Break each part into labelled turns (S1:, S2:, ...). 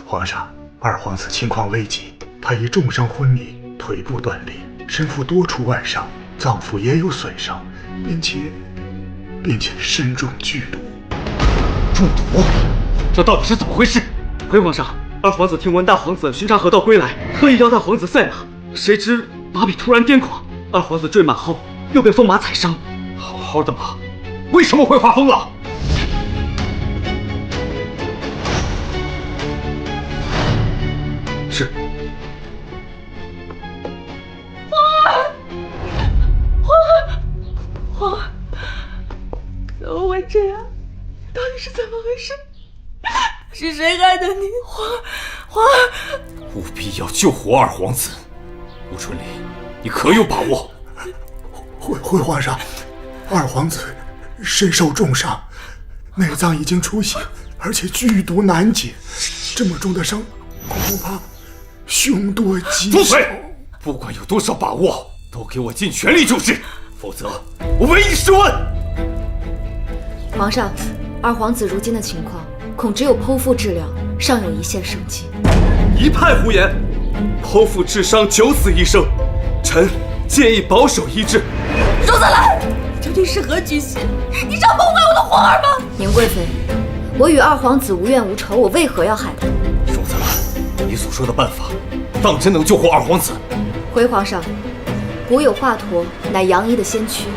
S1: 皇上，二皇子情况危急，他已重伤昏迷，腿部断裂，身负多处外伤，脏腑也有损伤，并且身中剧毒。
S2: 中毒？这到底是怎么回事？回皇上，二皇子听闻大皇子巡查河道归来，特意邀大皇子赛马，谁知马匹突然癫狂，二皇子坠马后又被风马踩伤。好好的马，为什么会发疯了？是。
S3: 皇儿，怎么会这样？到底是怎么回事？是谁害的你？皇儿，
S4: 务必要救活二皇子。吴春林，你可有把握？
S1: 回皇上，二皇子身受重伤，内脏已经出血，而且剧毒难解，这么重的伤，恐怕凶多吉少。
S4: 住嘴！不管有多少把握，都给我尽全力救治，否则我唯一是问。
S5: 皇上，二皇子如今的情况，恐只有剖腹治疗，尚有一线生机。
S2: 一派胡言！剖腹治伤，九死一生，臣建议保守医治。
S3: 周子兰，究竟是何居心？你想谋害我的皇儿吗？
S5: 宁贵妃，我与二皇子无怨无仇，我为何要害他？
S4: 周子兰，你所说的办法，当真能救活二皇子？
S5: 回皇上，古有华佗，乃杨医的先驱，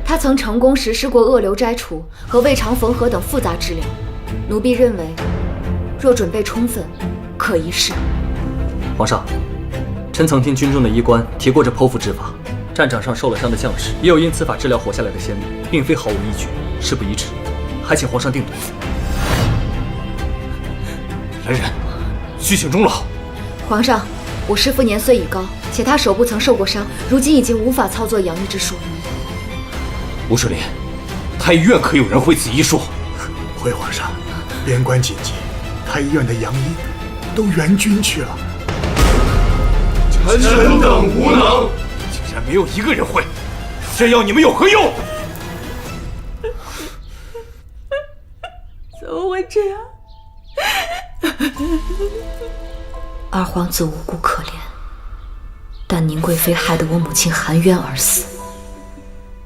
S5: 他曾成功实施过恶瘤摘除和胃肠缝合等复杂治疗。奴婢认为，若准备充分，可一试。
S6: 皇上，臣曾听军中的医官提过这剖腹治法，战场上受了伤的将士也有因此法治疗活下来的先例，并非毫无依据，事不宜迟，还请皇上定夺。
S4: 来人，虚请终老。
S5: 皇上，我师父年岁已高，且他手部曾受过伤，如今已经无法操作养医之术。
S4: 吴春林，太医院可有人会此医术？
S1: 回皇上，边关紧急，太医院的杨医都援军去了。
S4: 臣等无能，竟然没有一个人会，这要你们有何用？
S3: 怎么会这样？
S5: 二皇子无辜可怜，但宁贵妃害得我母亲含冤而死。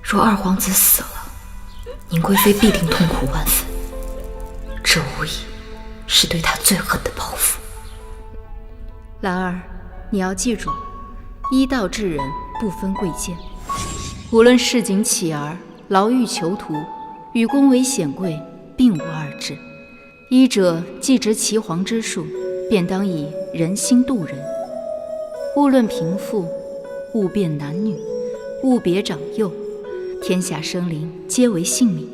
S5: 若二皇子死了，宁贵妃必定痛苦万分，这无疑是对她最狠的报复。
S7: 兰儿，你要记住，医道治人不分贵贱，无论市井乞儿、牢狱囚徒，与宫闱显贵并无二致。医者既执岐黄之术，便当以人心度人。勿论贫富，勿辨男女，勿别长幼，天下生灵皆为性命，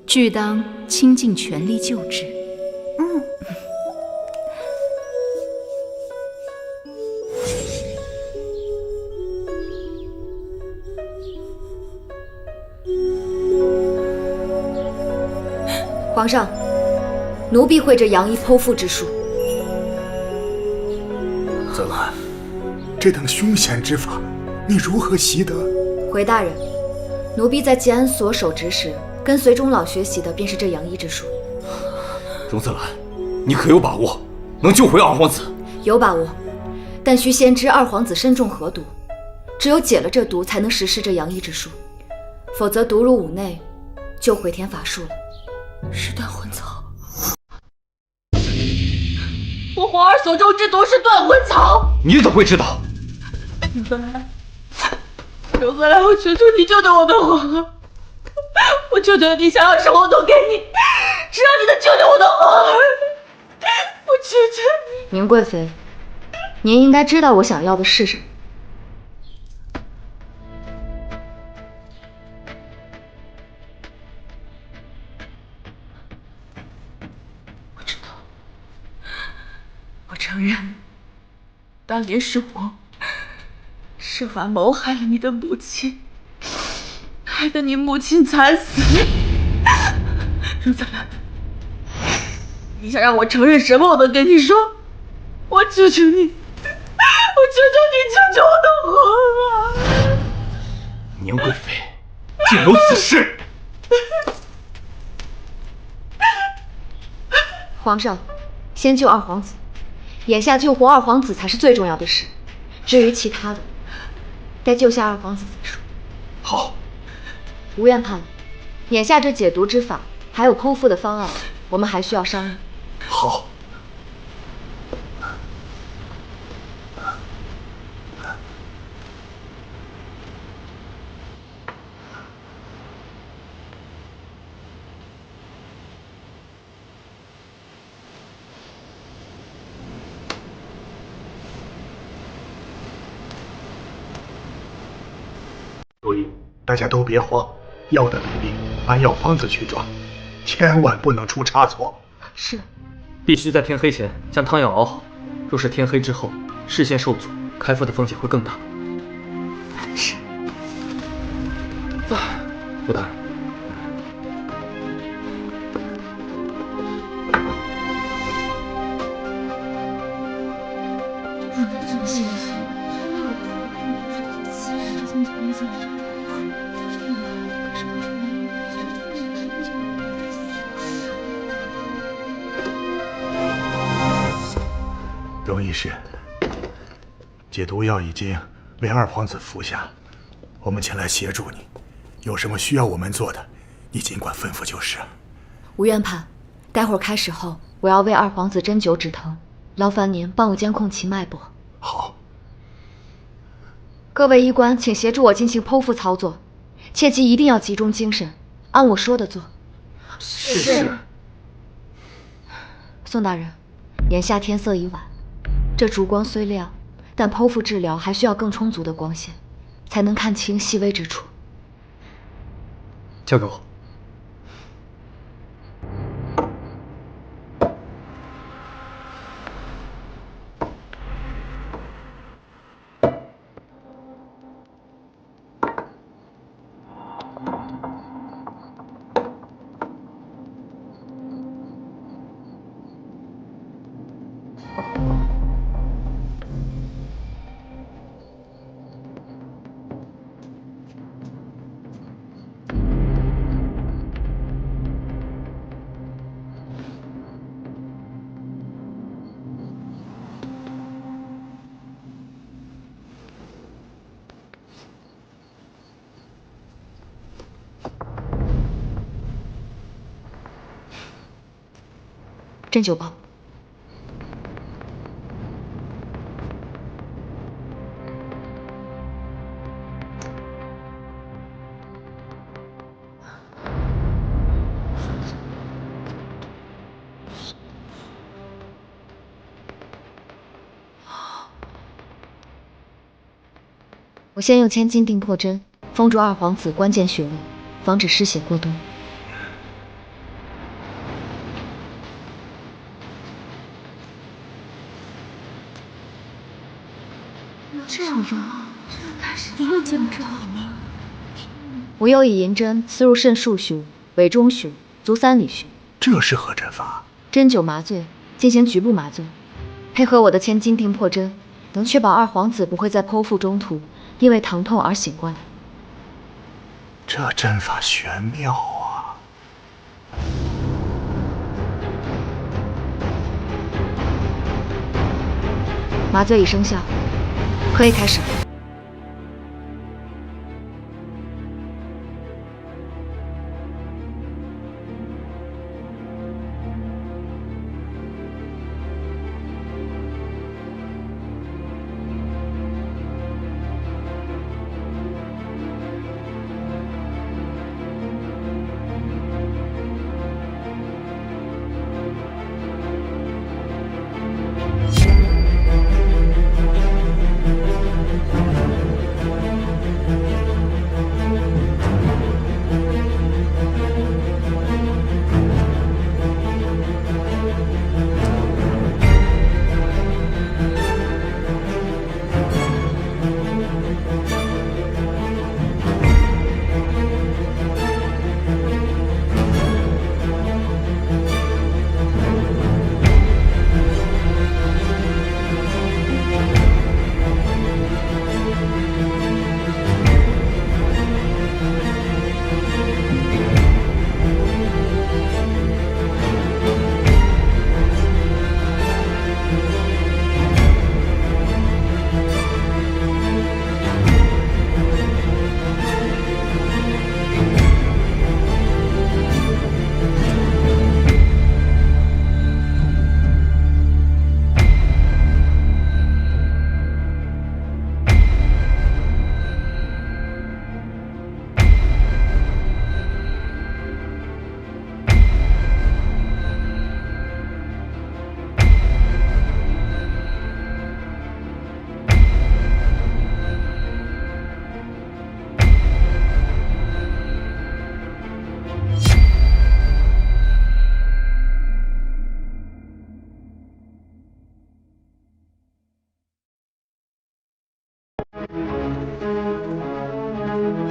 S7: 俱当倾尽全力救治。
S5: 皇上，奴婢会这杨医剖腹之术。
S1: 子兰，这等凶险之法，你如何习得？
S5: 回大人，奴婢在吉安所守职时，跟随钟老学习的便是这杨医之术。
S4: 荣子兰，你可有把握能救回二皇子？
S5: 有把握，但需先知二皇子身中何毒，只有解了这毒，才能实施这杨医之术，否则毒入五内，就回天乏术了。
S3: 是断魂草，我皇儿所中之毒是断魂草。
S2: 你怎么会知道？
S3: 周子兰，周子兰，我求求你救救我的皇儿！我求求你，想要什么我都给你，只要你能救救我的皇儿！我求求你。
S5: 宁贵妃，您应该知道我想要的是什么。
S3: 我承认，当年是我设法谋害了你的母亲，害得你母亲惨死。荣子兰，你想让我承认什么，我都跟你说。我求求你，我求求你，救救我的皇儿！
S4: 宁贵妃，竟有此事！
S5: 皇上，先救二皇子。
S8: 眼下救活二皇子才是最重要的事，至于其他的，待救下二皇子再说。
S4: 好。
S8: 吴院判，眼下这解毒之法还有剖腹的方案，我们还需要商议。
S4: 好。
S1: 所以大家都别慌，要的比例按药方子去抓，千万不能出差错。
S8: 是，
S6: 必须在天黑前将汤药熬好，若是天黑之后视线受阻，开腹的风险会更大。
S8: 是。
S6: 吴大人，
S1: 荣医师，解毒药已经为二皇子服下，我们前来协助你，有什么需要我们做的，你尽管吩咐就是。
S5: 吴院判，待会儿开始后，
S8: 我要为二皇子针灸止疼，劳烦您帮我监控其脉搏。
S1: 好。
S8: 各位医官，请协助我进行剖腹操作，切记一定要集中精神，按我说的做。
S6: 是。
S8: 宋大人，眼下天色已晚，这烛光虽亮，但剖腹治疗还需要更充足的光线，才能看清细微之处。
S6: 交给我。
S8: 针灸棒。我先用千斤钉破针，封住二皇子关键穴位，防止失血过多。
S3: 这样用，你又见不着吗？
S8: 我又以银针刺入肾腧穴、委中穴、足三里穴。
S1: 这是何针法？
S8: 针灸麻醉，进行局部麻醉，配合我的千斤钉破针，能确保二皇子不会在剖腹中途因为疼痛而醒过来。
S1: 这针法玄妙啊！
S8: 麻醉已生效，可以开始。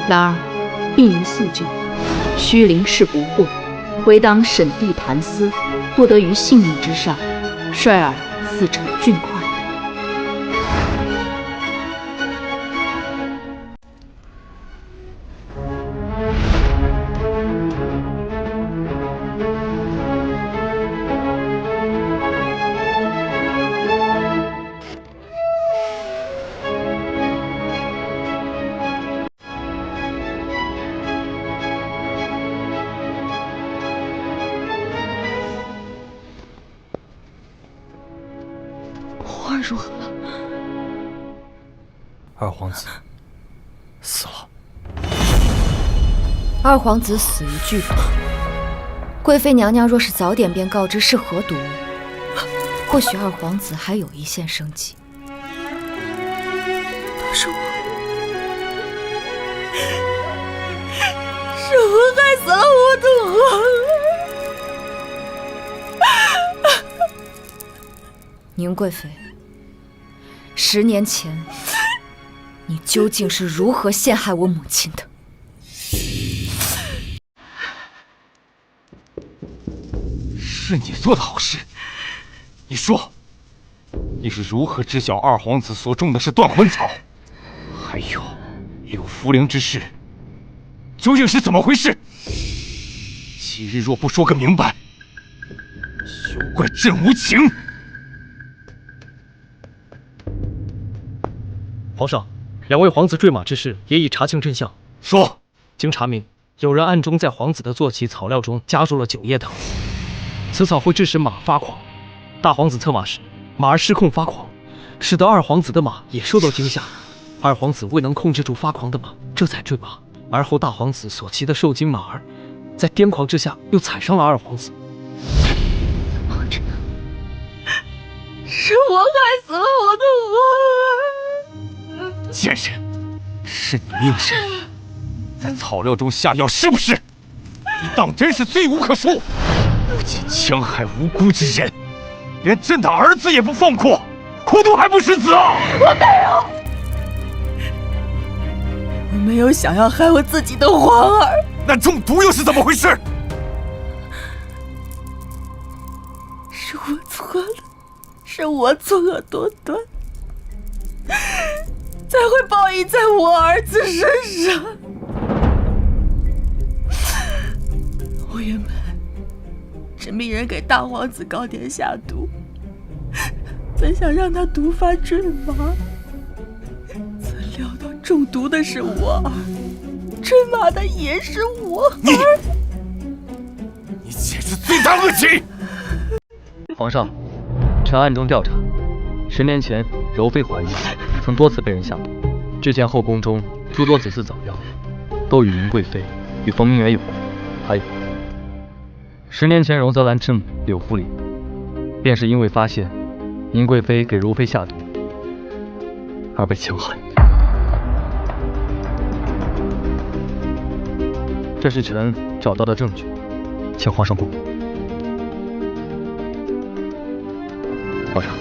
S3: 兰儿，病临4句，须临事不惑，唯当审地盘思，不得于性命之上，率尔自成俊快。花如何了？
S6: 二皇子死了。
S5: 二皇子死于剧毒，贵妃娘娘若是早点便告知是何毒物，或许二皇子还有一线生机。
S3: 都是我，是我害死了我的皇儿。
S5: 宁贵妃，10年前，你究竟是如何陷害我母亲的？
S4: 是你做的好事。你说，你是如何知晓二皇子所种的是断魂草？还有柳茯苓之事，究竟是怎么回事？今日若不说个明白，休怪朕无情。
S2: 皇上，2位皇子坠马之事也已查清真相。
S4: 说，
S2: 经查明，有人暗中在皇子的坐骑草料中加入了酒液等，此草会致使马发狂。大皇子策马时，马儿失控发狂，使得二皇子的马也受到惊吓。二皇子未能控制住发狂的马，这才坠马。而后大皇子所骑的受惊马儿，在癫狂之下又踩伤了二皇子。
S3: 是我害死了我的皇儿。
S4: 贱人，是你命人，在草料中下药是不是？你当真是罪无可恕，不仅戕害无辜之人，连朕的儿子也不放过，苦毒还不食子啊！
S3: 我没有想要害我自己的皇儿。
S4: 那中毒又是怎么回事？
S3: 是我错了，是我作恶多端，才会报应在我儿子身上。我原本只命人给大皇子糕点下毒，本想让他毒发坠马，怎料到中毒的是我儿，坠马的也是我儿。
S4: 你简直罪大恶极！
S6: 皇上，臣暗中调查，10年前柔妃怀孕，曾多次被人下毒。之前后宫中诸多子嗣早夭，都与宁贵妃与冯明远有关。还有，10年前荣泽兰称柳茯苓，便是因为发现宁贵妃给柔妃下毒而被戕害。这是臣找到的证据，请皇上公布。皇上，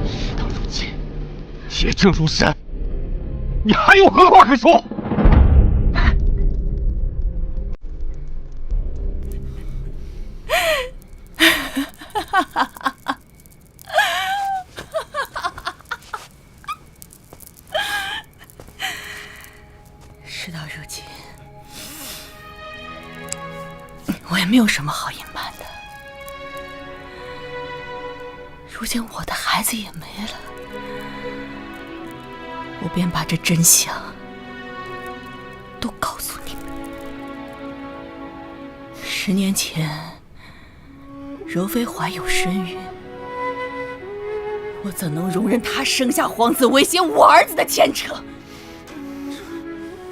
S4: 事到如今，铁证如山，你还有何话可说？
S3: 事到如今，我也没有什么好隐瞒的。如今我的孩子也没了，我便把这真相都告诉你们。10年前，柔妃怀有身孕，我怎能容忍她生下皇子威胁我儿子的牵扯？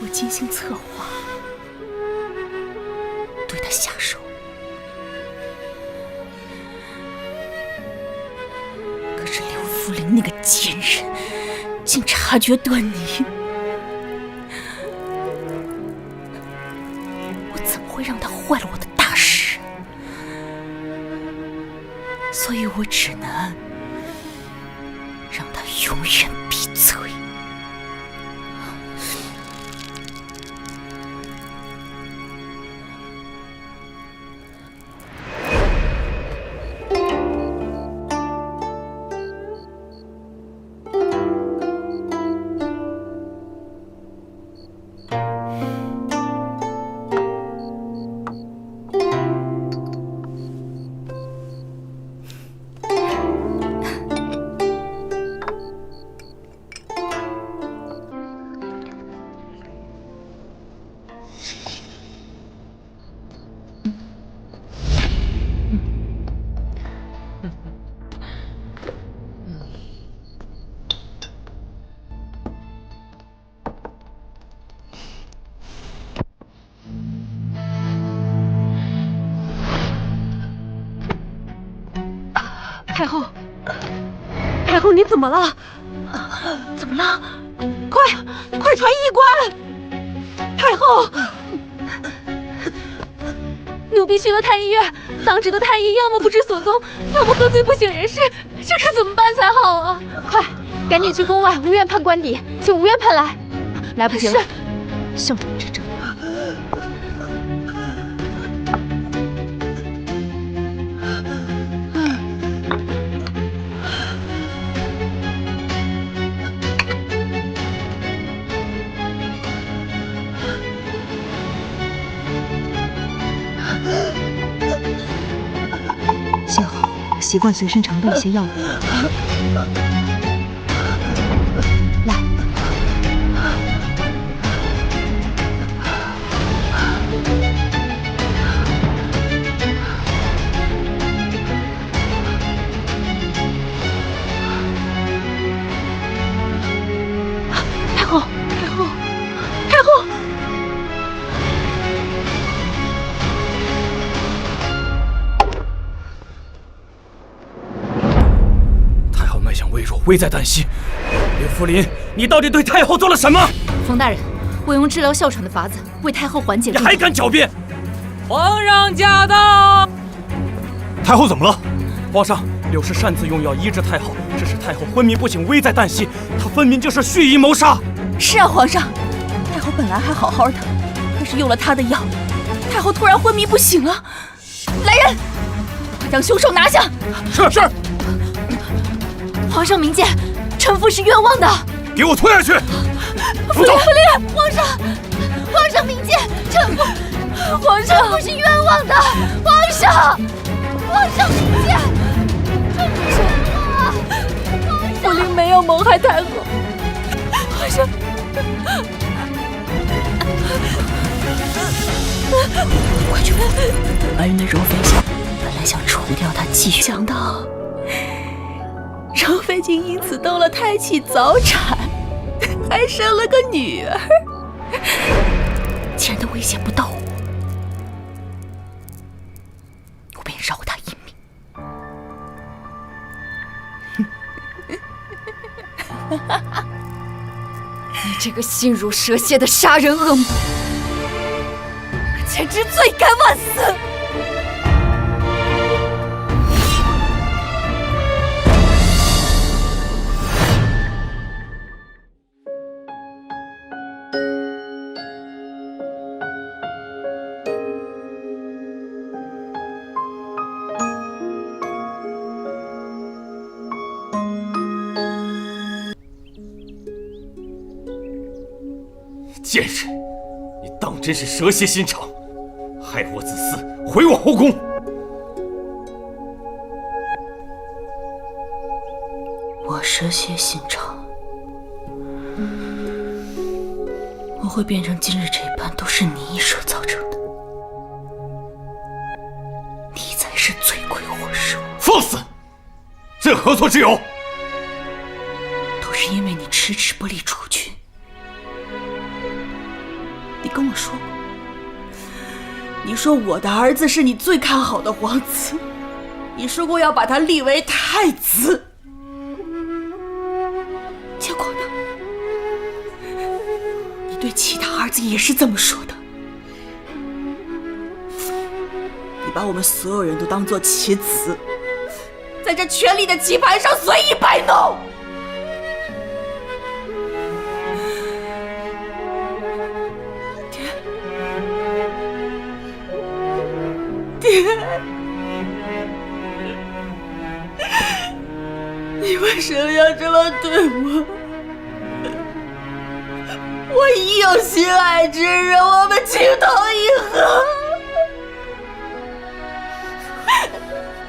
S3: 我精心策划，对他下手。可是柳茯苓那个贱人，竟察觉端倪，我怎么会让他坏了我的大事？所以我只能让他永远闭嘴。
S9: 太后，太后，你怎么了？
S3: 怎么了？
S9: 快传医官！太后，奴婢去了太医院，当值的太医要么不知所踪，要么喝醉不省人事，这可怎么办才好啊？快，赶紧去宫外吴院判官邸，请吴院判来。来不及了，圣人之政。
S10: 幸好习惯随身常备一些药物。来，
S9: 太后，太后，太后！
S2: 脉象微弱，危在旦夕。岳福临，你到底对太后做了什么？
S7: 冯大人，我用治疗哮喘的法子为太后缓解。
S2: 你还敢狡辩？
S11: 皇上驾到！
S2: 太后怎么了？皇上，柳氏擅自用药医治太后，致使太后昏迷不醒，危在旦夕。她分明就是蓄意谋杀。
S3: 是啊，皇上，太后本来还好好的，可是用了他的药，太后突然昏迷不醒了。来人，快将凶手拿下！
S2: 是。
S3: 皇上明鉴，臣妇是冤枉的。
S2: 给我拖下去！
S3: 福临，皇上明鉴，臣妇是冤枉的。皇上明鉴，臣妇是冤枉啊！福临没有谋害太后。皇上，快去问儿人的柔妃想，本来想除掉他，继续想到。柔妃竟因此动了胎气早产，还生了个女儿。既然他威胁不到我便饶他一命。
S7: 你这个心如蛇蝎的杀人恶魔，
S3: 简直罪该万死！
S4: 贱人，你当真是蛇蝎心肠，害我子嗣，毁我后宫。
S3: 我蛇蝎心肠，我会变成今日这般，都是你一手造成的。你才是罪魁祸首。
S4: 放肆！这何错之有？
S3: 都是因为你迟迟不立储君。你跟我说过，你说我的儿子是你最看好的皇子，你说过要把他立为太子，结果呢？其他儿子也是这么说的。你把我们所有人都当作棋子，在这权力的棋盘上随意摆弄。爹，你为什么要这么对我？我已有心爱之人，我们情投意合，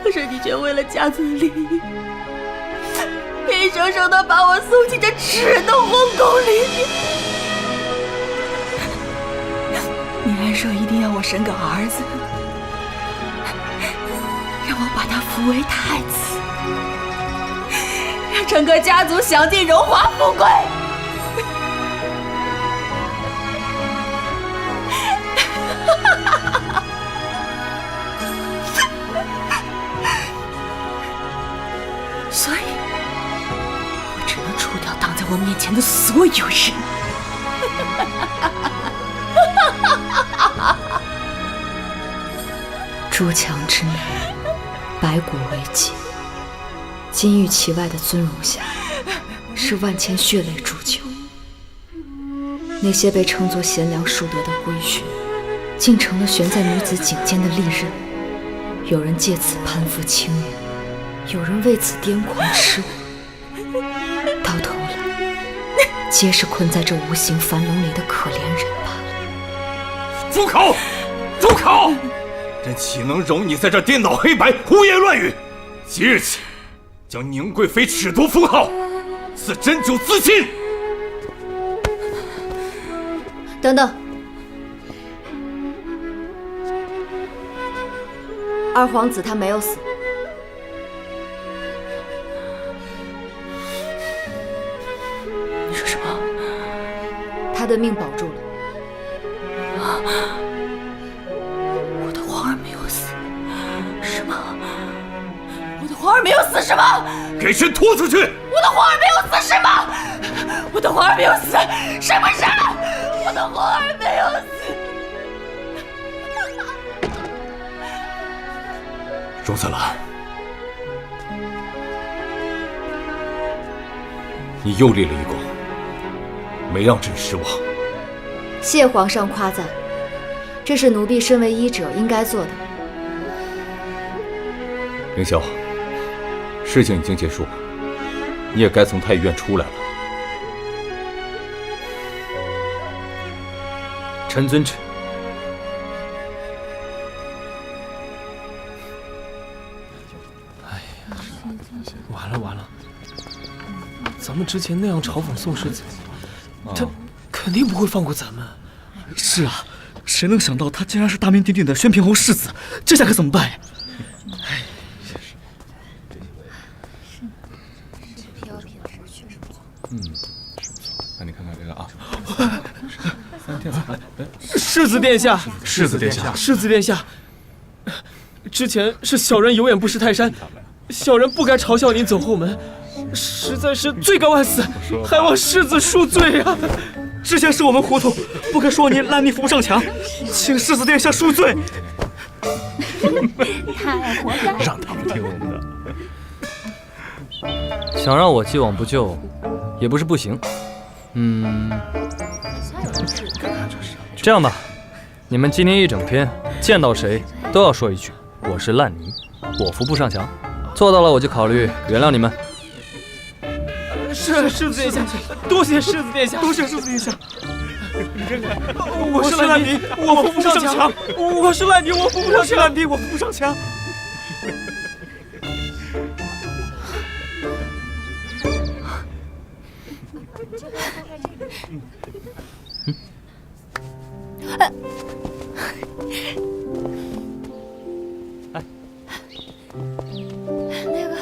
S3: 可是你却为了家族利益，硬生生的把我送进这耻的皇宫里面。你还说一定要我生个儿子，让我把他扶为太子，让整个家族享尽荣华富贵。所以，我只能除掉挡在我面前的所有人。
S5: 筑墙之内，百骨为基。金玉其外的尊荣下，是万千血泪铸就。那些被称作贤良淑德的规训，竟成了悬在女子颈间的利刃。有人借此攀附青云，有人为此癫狂痴舞。到头来，皆是困在这无形樊笼里的可怜人罢了。
S4: 住口！住口！朕岂能容你在这颠倒黑白、胡言乱语？即日起，将宁贵妃褫夺封号，赐针灸自尽。
S5: 等等，二皇子他没有死。
S3: 你说什么？
S5: 他的命保住了。
S3: 我的皇儿没有死，什么？我的皇儿没有死什么？
S4: 给朕拖出去！
S3: 我的皇儿没有死什么？我的皇儿没有死，什么事？我的皇儿没有死。
S4: 荣子兰，你又立了一功，没让朕失望。
S5: 谢皇上夸赞，这是奴婢身为医者应该做的。
S4: 凌霄，事情已经结束了，你也该从太医院出来了。
S6: 臣遵旨。
S12: 完了，咱们之前那样嘲讽宋世子，他肯定不会放过咱们。
S2: 是啊，谁能想到他竟然是大名鼎鼎的宣平侯世子，这下可怎么办呀？
S4: 那你看看这个啊，
S12: 世子殿下，
S4: 世子殿下，
S12: 世子殿下，之前是小人有眼不识泰山，小人不该嘲笑您走后门，实在是罪该万死，还望世子恕罪啊！
S2: 之前是我们糊涂，不该说您烂泥扶不上墙，请世子殿下恕罪。
S9: 太活该，
S4: 让他们听我们
S6: 的。想让我既往不咎，也不是不行。这样吧，你们今天一整天见到谁都要说一句我是烂泥，我扶不上墙。做到了我就考虑原谅你们。
S12: 是世子殿下，多谢世子殿下，
S2: 多谢世子殿下。
S12: 我是烂泥，我扶不上墙。我是烂泥，我扶不上墙。
S2: 烂泥，我扶不上墙。
S8: 那个，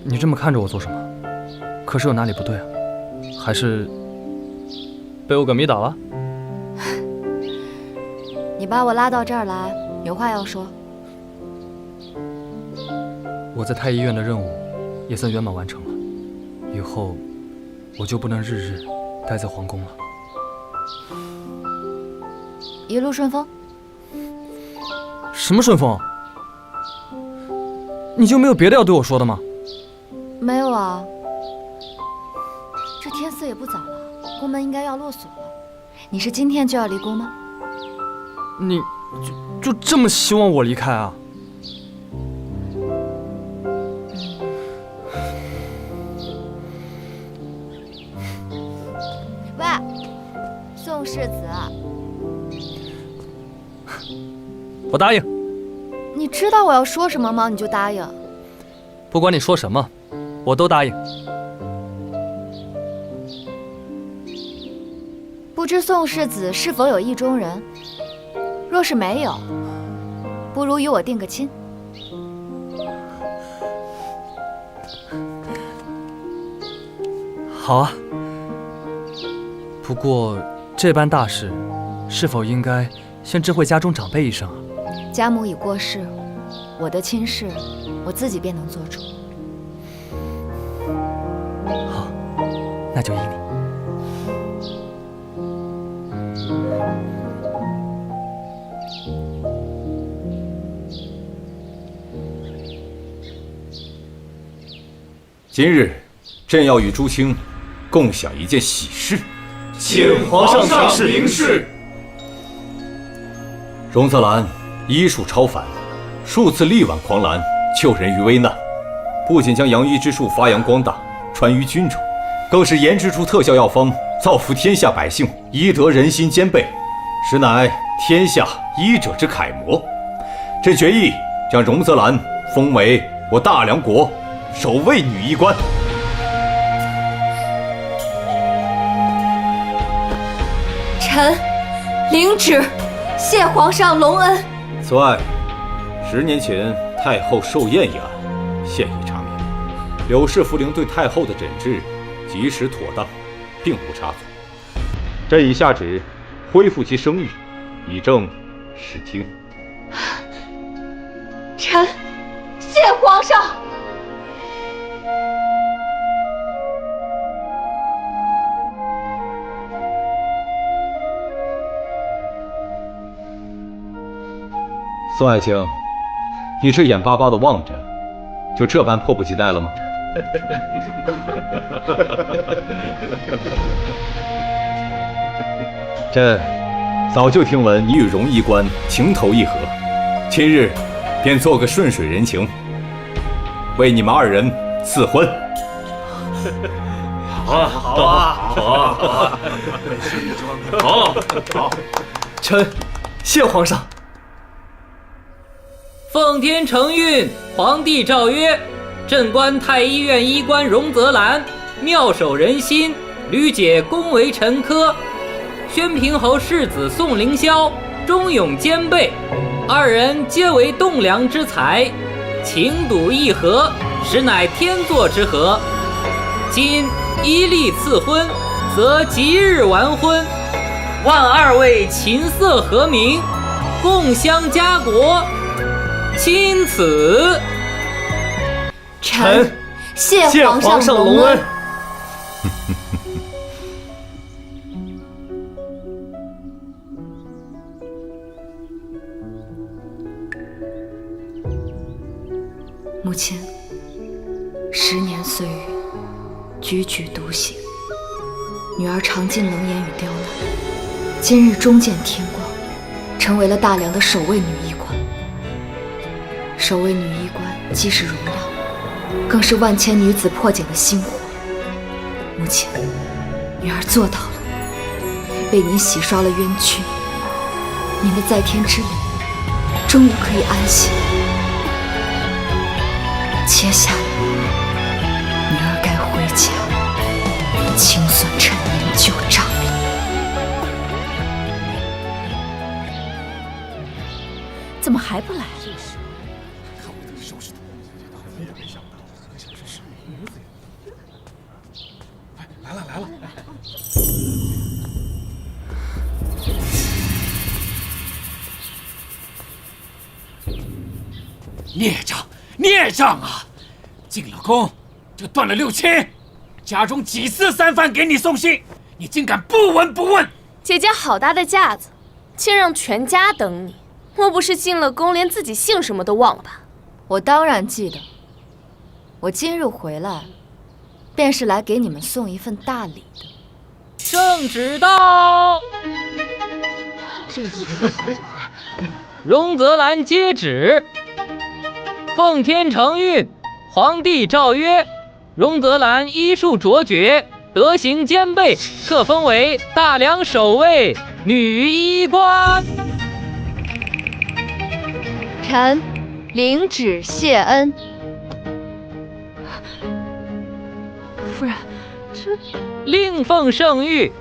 S6: 你这么看着我做什么？可是有哪里不对啊？还是被我给迷倒了？
S8: 你把我拉到这儿来，有话要说。
S6: 我在太医院的任务也算圆满完成了，以后我就不能日日待在皇宫了。
S8: 一路顺风。
S6: 什么顺风？你就没有别的要对我说的吗？
S8: 没有啊。这天色也不早了，宫门应该要落锁了。你是今天就要离宫吗？
S6: 你就这么希望我离开啊？
S8: 喂，宋世子，
S6: 我答应。
S8: 你知道我要说什么吗？你就答应。
S6: 不管你说什么，我都答应。
S8: 不知宋世子是否有意中人？若是没有，不如与我定个亲。
S6: 好啊。不过这般大事，是否应该先知会家中长辈一声啊？
S8: 家母已过世，我的亲事我自己便能做主。
S6: 好，那就依你。
S4: 今日朕要与朱清共享一件喜事，
S2: 请皇上明示。
S4: 荣泽兰医术超凡，数次力挽狂澜，救人于危难。不仅将养医之术发扬光大，传于军中，更是研制出特效药方，造福天下百姓，医德人心兼备，实乃天下医者之楷模。朕决意将荣泽兰封为我大梁国首位女医官。
S8: 臣领旨，谢皇上隆恩。
S4: 此外，10年前太后寿宴一案，现已查明，柳氏福陵对太后的诊治及时妥当，并无差错。朕已下旨恢复其声誉，以正视听。
S8: 臣谢皇上。
S4: 宋爱卿，你是眼巴巴地望着，就这般迫不及待了吗？朕早就听闻你与荣医官情投意合，今日便做个顺水人情，为你们2人赐婚。
S12: 好啊，好啊，好啊，好啊，好，臣谢皇上。
S11: 奉天承运，皇帝诏曰：朕观太医院医官荣泽兰妙手仁心，屡解宫闱陈科；宣平侯世子宋凌霄忠勇兼备，2人皆为栋梁之才，情笃意合，实乃天作之合。今依例赐婚，则吉日完婚，万2位琴瑟和鸣，共襄家国。钦此。
S8: 臣谢皇上隆恩。
S5: 母亲，10年岁月，踽踽独行，女儿尝尽冷眼与刁难，今日终见天光，成为了大梁的首位女医官。首位女医官既是荣耀，更是万千女子破茧的薪火。母亲，女儿做到了，为您洗刷了冤屈，您的在天之灵终于可以安息。接下来，女儿该回家，清算陈年旧账了。
S7: 怎么还不来？
S1: 来了！
S12: 孽障，
S13: 孽障啊！进了宫就断了六亲，家中几次三番给你送信，你竟敢不闻不问！
S9: 姐姐好大的架子，竟让全家等你，莫不是进了宫连自己姓什么都忘了吧？
S8: 我当然记得，我今日回来，便是来给你们送一份大礼的。
S11: 圣旨到，荣泽兰接旨。奉天承运，皇帝诏曰：荣泽兰医术卓绝，德行兼备，特封为大梁守卫女医官。
S8: 臣领旨谢恩。
S9: 夫人，这
S11: 另奉圣谕，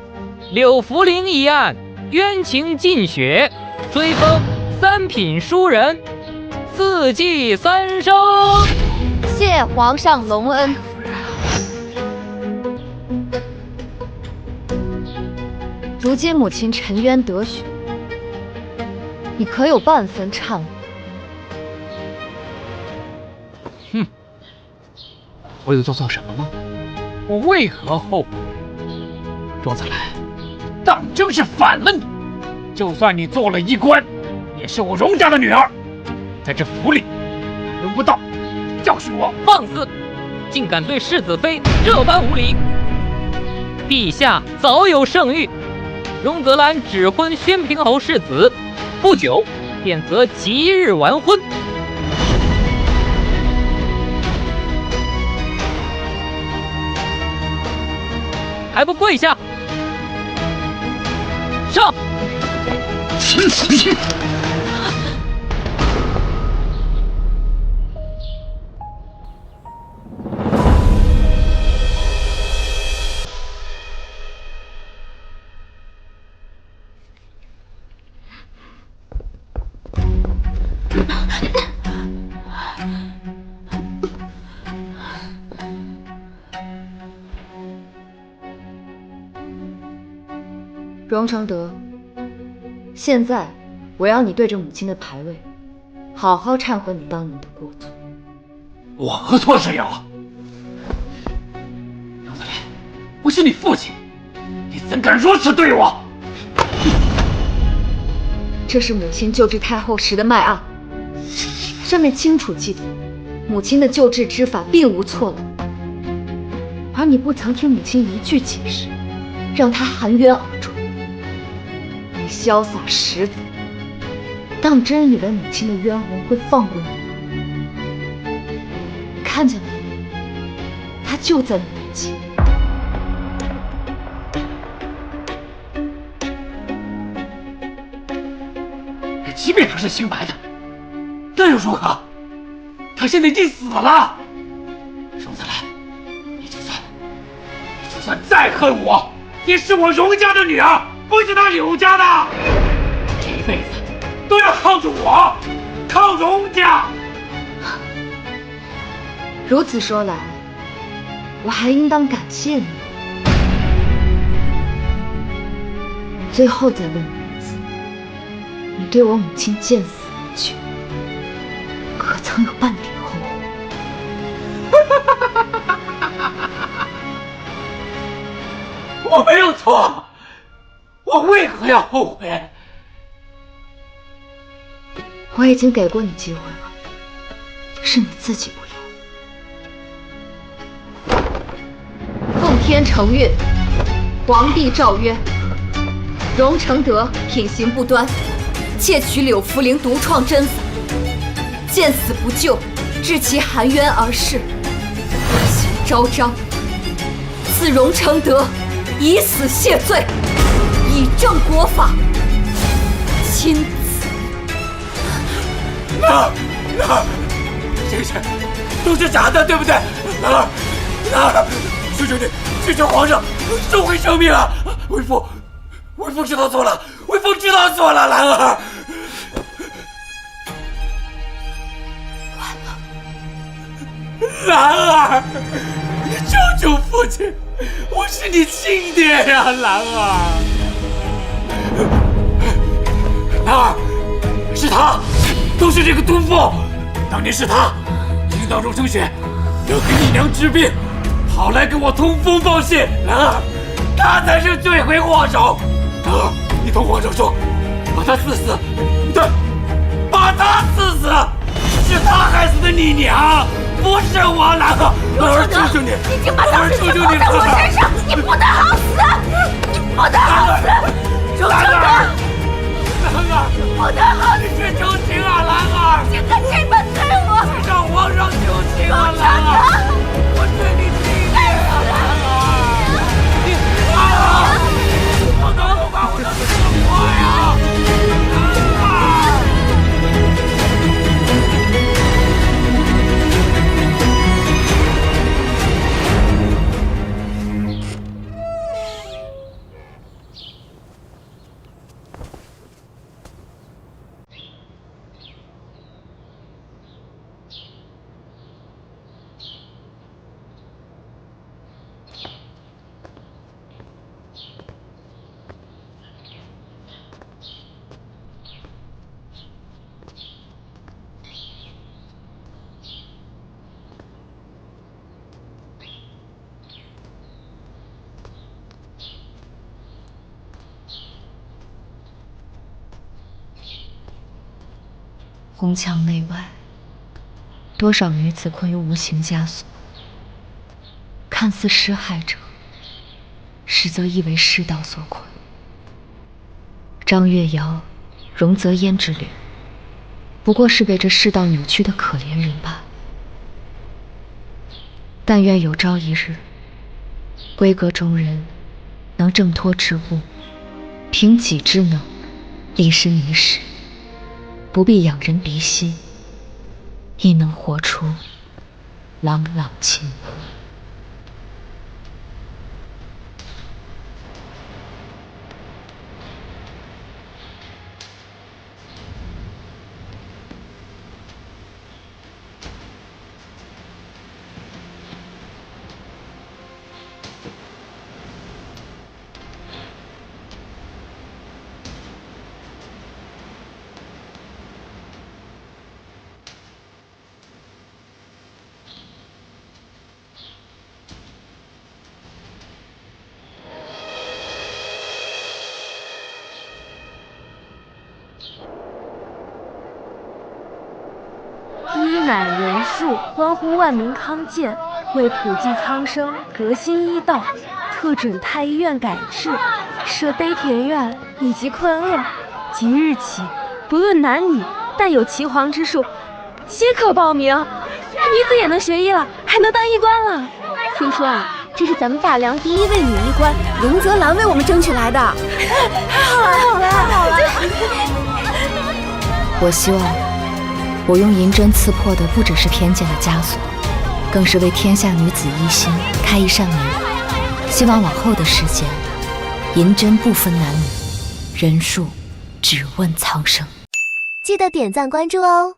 S11: 柳福陵一案冤情尽雪，追封3品书人，4季3升。
S8: 谢皇上隆恩。如今母亲沉冤得雪，你可有半分忏悔？
S4: 哼，我有做错什么吗？我为何后悔？庄子兰，当真是反了你！就算你做了医官，也是我荣家的女儿，在这府里轮不到教训我。
S11: 放肆！竟敢对世子妃这般无礼！陛下早有圣谕，荣泽兰指婚宣平侯世子，不久便择吉日完婚。还不跪下！上！
S8: 荣承德，现在我要你对着母亲的牌位，好好忏悔你当年的过错。
S13: 我何错之有？荣子兰，我是你父亲，你怎敢如此对我？
S8: 这是母亲救治太后时的脉案，上面清楚记载，母亲的救治之法并无错漏，而你不曾听母亲一句解释，让她含冤而终。你潇洒食子，当真以为母亲的冤魂会放过你？看见了没？她就在你面前。
S13: 即便他是清白的，那又如何？他现在已经死了。荣子兰，你就算再恨我，也是我荣家的女儿，不是他柳家的。这一辈子都要靠着我，靠荣家。
S8: 如此说来，我还应当感谢你。最后再问你一次，你对我母亲见死不救，可曾有半点后悔？
S13: 我没有错，我为何要后悔？
S8: 我已经给过你机会了，是你自己不要。奉天承运，皇帝诏曰：荣承德品行不端，窃取柳福陵独创针法，见死不救，致其含冤而逝，恶行昭彰。赐荣承德以死谢罪，以正国法，亲子。
S13: 那这些都是假的，对不对？求求你，求求皇上收回生命啊！为父知道错了，为父知道错了，兰儿。兰儿，救救父亲！我是你亲爹呀，兰儿。兰儿，是他，都是这个毒妇，当年是他道荣成雪要给你娘治病，跑来跟我通风报信。然而，他才是罪魁祸首。然而，你同皇上说，把他刺死，对，把他刺死，是他害死的你娘，不是我。兰儿，兰儿，求求你，
S9: 你竟把当时全放在我身上，你不得好死！你不得好死！荣成德，
S13: 兰儿，
S9: 不得好死！
S13: 你去求情啊，兰儿！
S9: 竟敢这般对我！
S13: 你让皇上求情啊，兰儿！我对你弟弟啊，兰儿！你兰儿，你不能不把我的死活呀！兰儿！
S10: 红墙内外，多少女子困于无形枷锁，看似施害者，实则亦为世道所困。张月瑶、荣泽烟之侣，不过是被这世道扭曲的可怜人罢了。但愿有朝一日，闺阁中人能挣脱之物，凭己之能，立身于世，不必仰人鼻息，亦能活出朗朗清波。
S9: 一乃人数，关乎万民康健，为普济苍生，革新医道，特准太医院改制，设悲田院以及困厄。即日起，不论男女，但有岐黄之术，皆可报名。女子也能学医了，还能当医官了。听说啊，这是咱们大梁第一位女医官荣泽兰为我们争取来的。太好了，好了，好了！
S5: 我希望，我用银针刺破的不只是偏见的枷锁，更是为天下女子一心开一扇门。希望往后的世间，银针不分男女，人数只问苍生。
S14: 记得点赞关注哦。